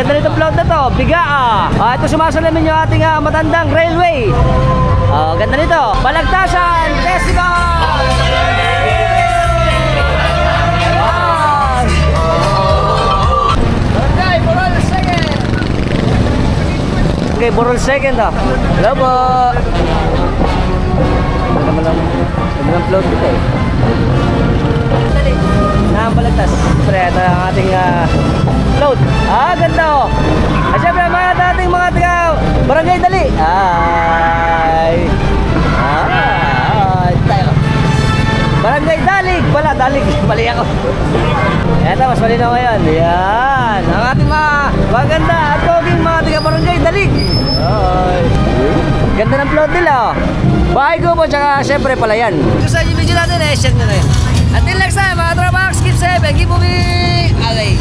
ganda nito float na to. Biga ito sumasalamin yung ating matandang railway. Ganda nito. Balagtasan Festival! Okay, Borol second Hello po. Ganda ng float dito Balagtas. Siyempre, ito ang ating float. Ganda At siyempre, mga ating mga taga Barangay Dali. Tayo. Barangay Dalig. Dalig. Mali ako. Ito, mas malinaw ngayon. Yan. Ang ating mga maganda at poging mga taga Barangay Dalig. Ganda ng float nila. Bahay ko po, tsaka siyempre palayan. Kung sa video natin, share nyo na yun. Until next time, mga tropa, keep safe and keep moving. Okay.